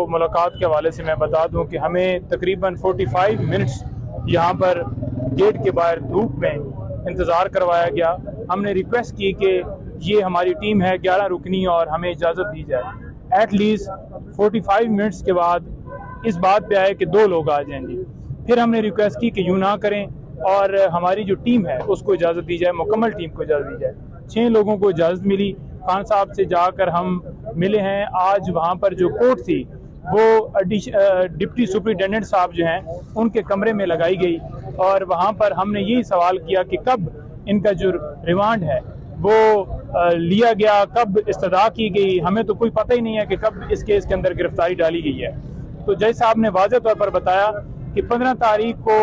मुलाकात के हवाले से मैं बता दूं कि हमें तकरीबन 45 मिनट्स यहाँ पर गेट के बाहर धूप में इंतज़ार करवाया गया। हमने रिक्वेस्ट की कि ये हमारी टीम है 11 रुकनी और हमें इजाज़त दी जाए। एटलीस्ट 45 मिनट्स के बाद इस बात पे आए कि 2 लोग आ जाएं जी। फिर हमने रिक्वेस्ट की कि यूँ ना करें और हमारी जो टीम है उसको इजाज़त दी जाए, मुकम्मल टीम को इजाज़त दी जाए। 6 लोगों को इजाज़त मिली। खान साहब से जाकर हम मिले हैं। आज वहाँ पर जो कोर्ट थी वो डिप्टी सुपरिटेंडेंट साहब जो हैं उनके कमरे में लगाई गई और वहाँ पर हमने यही सवाल किया कि कब इनका जो रिमांड है वो लिया गया, कब इस्तदा की गई। हमें तो कोई पता ही नहीं है कि कब इस केस के अंदर गिरफ्तारी डाली गई है। तो जज साहब ने वाज़ेह तौर पर बताया कि 15 तारीख को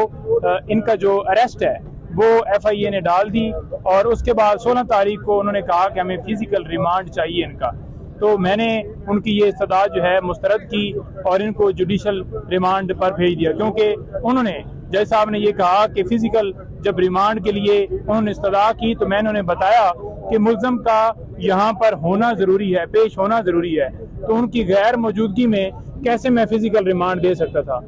इनका जो अरेस्ट है वो FIA ने डाल दी और उसके बाद 16 तारीख को उन्होंने कहा कि हमें फिजिकल रिमांड चाहिए इनका। तो मैंने उनकी ये इस्तदा जो है मुस्तरद की और इनको जुडिशल रिमांड पर भेज दिया, क्योंकि उन्होंने जज साहब ने ये कहा कि फिजिकल जब रिमांड के लिए उन्होंने इस्तदा की तो मैंने उन्हें बताया कि मुल्ज़म का यहाँ पर होना ज़रूरी है, पेश होना ज़रूरी है। तो उनकी गैर मौजूदगी में कैसे मैं फिजिकल रिमांड दे सकता था,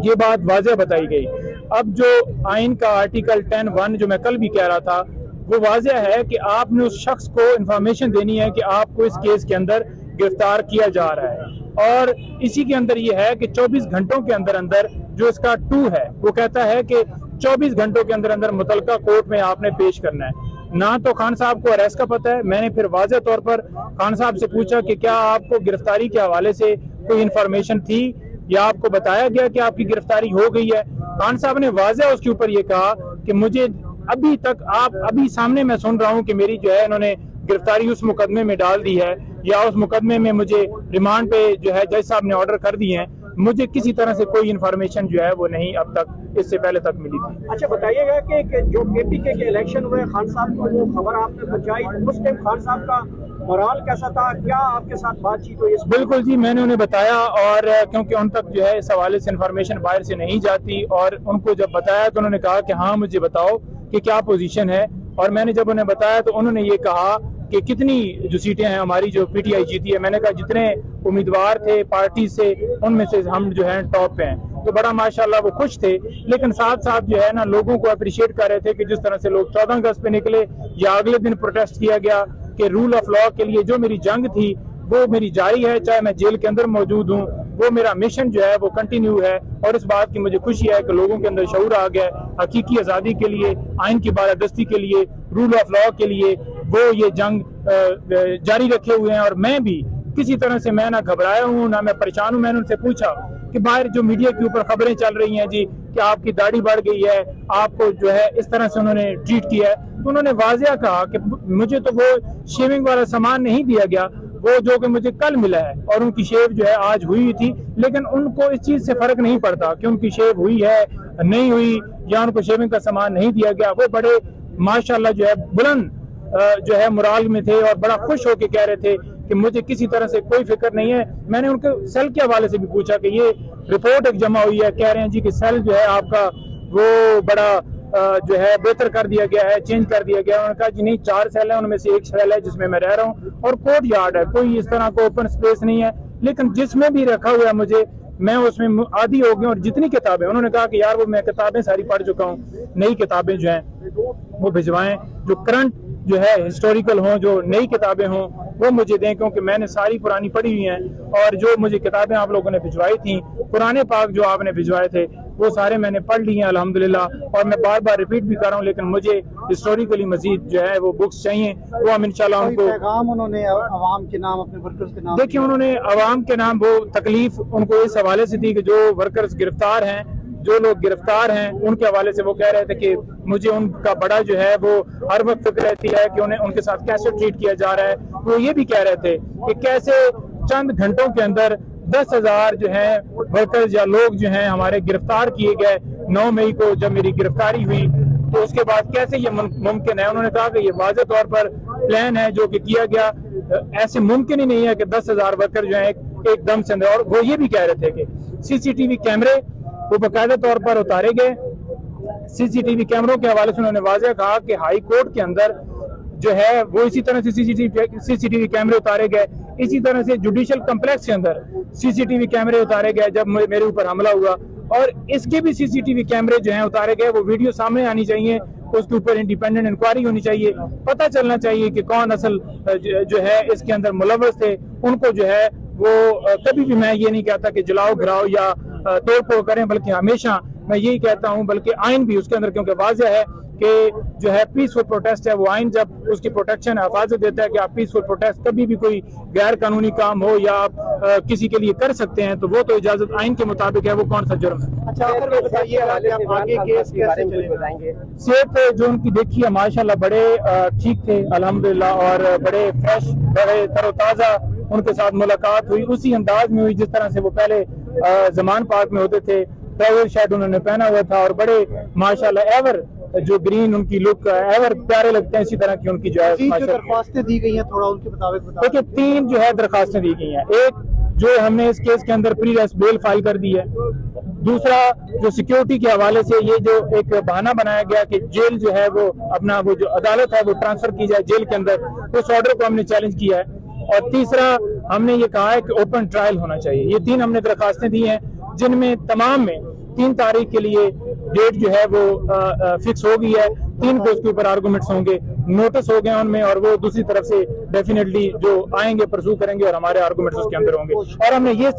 ये बात वाज़ेह बताई गई। अब जो आइन का आर्टिकल 10(1) जो मैं कल भी कह रहा था वो वाज़ेह है कि आपने उस शख्स को इंफॉर्मेशन देनी है कि आपको इस केस के अंदर गिरफ्तार किया जा रहा है और इसी के अंदर ये है कि 24 घंटों के अंदर अंदर जो इसका 2 है वो कहता है कि 24 घंटों के अंदर अंदर मुतलका कोर्ट में आपने पेश करना है। ना तो खान साहब को अरेस्ट का पता है। मैंने फिर वाज़ेह तौर पर खान साहब से पूछा कि क्या आपको गिरफ्तारी के हवाले से कोई इंफॉर्मेशन थी या आपको बताया गया कि आपकी गिरफ्तारी हो गई है। खान साहब ने वाज़ेह उसके ऊपर ये कहा कि मुझे अभी तक अभी सामने मैं सुन रहा हूं कि मेरी जो है इन्होंने गिरफ्तारी उस मुकदमे में डाल दी है या उस मुकदमे में मुझे रिमांड पे जो है जज साहब ने ऑर्डर कर दिए हैं। मुझे किसी तरह से कोई इन्फॉर्मेशन जो है वो नहीं अब तक इससे पहले तक मिली थी। अच्छा बताइएगा कि जो KPK के इलेक्शन हुए खान साहब को वो खबर आपने पहुंचाई, उस टाइम खान साहब का मोराल कैसा था, क्या आपके साथ बातचीत हुई? बिल्कुल जी, मैंने उन्हें बताया और क्योंकि उन तक जो है इस हवाले से इन्फॉर्मेशन बाहर से नहीं जाती और उनको जब बताया तो उन्होंने कहा कि हाँ मुझे बताओ कि क्या पोजीशन है। और मैंने जब उन्हें बताया तो उन्होंने ये कहा कि कितनी जो सीटें हैं हमारी जो PTI जीती है। मैंने कहा जितने उम्मीदवार थे पार्टी से उनमें से हम जो है टॉप पे हैं। तो बड़ा माशाल्लाह वो खुश थे, लेकिन साथ साथ जो है ना लोगों को अप्रिशिएट कर रहे थे कि जिस तरह से लोग 14 अगस्त पे निकले या अगले दिन प्रोटेस्ट किया गया कि रूल ऑफ लॉ के लिए जो मेरी जंग थी वो मेरी जारी है, चाहे मैं जेल के अंदर मौजूद हूँ, वो मेरा मिशन जो है वो कंटिन्यू है। और इस बात की मुझे खुशी है कि लोगों के अंदर शऊर आ गया है हकीकी आज़ादी के लिए, आइन की बालादस्ती के लिए, रूल ऑफ लॉ के लिए। वो ये जंग जारी रखे हुए हैं और मैं भी किसी तरह से मैं ना घबराया हूँ ना मैं परेशान हूँ। मैंने उनसे पूछा कि बाहर जो मीडिया के ऊपर खबरें चल रही हैं जी कि आपकी दाढ़ी बढ़ गई है, आपको जो है इस तरह से उन्होंने ट्रीट किया है, तो उन्होंने वाज़ेह कहा कि मुझे तो वो शेविंग वाला सामान नहीं दिया गया, वो जो कि मुझे कल मिला है। और उनकी शेव जो है आज हुई थी, लेकिन उनको इस चीज से फर्क नहीं पड़ता कि उनकी शेव हुई है नहीं हुई या उनको शेविंग का सामान नहीं दिया गया। वो बड़े माशाल्लाह जो है बुलंद जो है मुराल में थे और बड़ा खुश होकर कह रहे थे कि मुझे किसी तरह से कोई फिक्र नहीं है। मैंने उनके सेल के हवाले से भी पूछा कि ये रिपोर्ट एक जमा हुई है, कह रहे हैं जी कि सेल जो है आपका वो बड़ा जो है बेहतर कर दिया गया है, चेंज कर दिया गया है। उन्होंने कहा जी नहीं, 4 सेल है, उनमें से एक सेल है जिसमें मैं रह रहा हूँ और कोर्ट यार्ड है, कोई इस तरह का ओपन स्पेस नहीं है। लेकिन जिसमें भी रखा हुआ है मुझे, मैं उसमें आदी हो गया। और जितनी किताबें, उन्होंने कहा कि यार वो मैं किताबें सारी पढ़ चुका हूँ, नई किताबें जो हैं वो भिजवाएं, जो करंट जो है हिस्टोरिकल हों, जो नई किताबें हों वो मुझे दें, क्योंकि मैंने सारी पुरानी पढ़ी हुई हैं। और जो मुझे किताबें आप लोगों ने भिजवाई थी, पुराने पाक जो आपने भिजवाए थे वो सारे मैंने पढ़ लिए हैं अल्हम्दुलिल्लाह। और मैं बार बार रिपीट भी कर रहा हूँ, लेकिन मुझे हिस्टोरिकली मजीद जो है वो बुक्स चाहिए, वो हम इंशाल्लाह उनको। पैगाम उन्होंने अवाम के नाम, अपने वर्कर्स के नाम, देखिए उन्होंने अवाम के नाम वो तकलीफ उनको इस हवाले से थी कि जो वर्कर्स गिरफ्तार हैं, जो लोग गिरफ्तार हैं, उनके हवाले से वो कह रहे थे कि मुझे उनका बड़ा जो है वो हर वक्त फिक्र रहती है कि उन्हें उनके साथ कैसे ट्रीट किया जा रहा है। वो ये भी कह रहे थे कि कैसे चंद घंटों के अंदर 10,000 जो है वर्कर्स या लोग जो हैं हमारे गिरफ्तार किए गए। 9 मई को जब मेरी गिरफ्तारी हुई तो उसके बाद कैसे ये मुमकिन है। उन्होंने कहा कि ये वाज़ेह तौर पर प्लान है जो कि किया गया, ऐसे मुमकिन ही नहीं है कि 10,000 वर्कर जो है एकदम से अंदर। और वो ये भी कह रहे थे कि CCTV कैमरे वो बाकायदा तौर पर उतारे गए। CCTV कैमरों के हवाले से उन्होंने वाज़ेह कहा कि हाई कोर्ट के अंदर जो है वो इसी तरह से CCTV कैमरे उतारे गए। इसी तरह से जुडिशल कम्प्लेक्स के अंदर सीसीटीवी कैमरे उतारे गए जब मेरे ऊपर हमला हुआ, और इसके भी सीसीटीवी कैमरे जो हैं उतारे गए, वो वीडियो सामने आनी चाहिए, उसके ऊपर इंडिपेंडेंट इंक्वायरी होनी चाहिए, पता चलना चाहिए कि कौन असल जो है इसके अंदर मुलव्वस थे। उनको जो है वो कभी भी मैं ये नहीं कहता कि जलाओ गिराओ या तोड़ फोड़ करें, बल्कि हमेशा मैं यही कहता हूं, बल्कि आइन भी उसके अंदर, क्योंकि वाज़ेह है कि जो है पीसफुल प्रोटेस्ट है, वो आइन जब उसकी प्रोटेक्शन हिफाजत देता है कि आप पीसफुल प्रोटेस्ट कभी भी कोई गैर कानूनी काम हो या आप किसी के लिए कर सकते हैं, तो वो तो इजाजत आइन के मुताबिक है, वो कौन सा जुर्म है। अच्छा, आखिर बताइएगा कि आप आगे केस कैसे चलेंगे? सेहत जो उनकी देखी है माशाल्लाह बड़े ठीक थे अल्हम्दुलिल्लाह, और बड़े फ्रेश, बड़े तरोताज़ा उनके साथ मुलाकात हुई, उसी अंदाज में हुई जिस तरह से वो पहले जमान पार्क में होते थे। ट्रैवल शर्ट उन्होंने पहना हुआ था और बड़े माशाल्लाह एवर जो ग्रीन उनकी लुक एवर प्यारे लगते हैं, इसी तरह की उनकी जो है दरख्वास्तें दी गई हैं, थोड़ा उनके मुताबिक बताओ। देखिए 3 जो है दरखास्तें दी गई हैं। एक जो हमने इस केस के अंदर प्री अरेस्ट बेल फाइल कर दी है। दूसरा जो सिक्योरिटी के हवाले से ये जो एक बहाना बनाया गया कि जेल जो है वो अपना वो जो अदालत है वो ट्रांसफर की जाए जेल के अंदर, उस ऑर्डर को हमने चैलेंज किया है। और तीसरा हमने ये कहा है कि ओपन ट्रायल होना चाहिए। ये 3 हमने दरखास्तें दी हैं, जिनमें तमाम में 3 तारीख के लिए डेट जो है वो फिक्स हो गई है। 3 को उसके ऊपर आर्गूमेंट्स होंगे, नोटिस हो गए उनमें, और वो दूसरी तरफ से डेफिनेटली जो आएंगे परसू करेंगे और हमारे आर्गूमेंट्स उसके अंदर होंगे। और हमने ये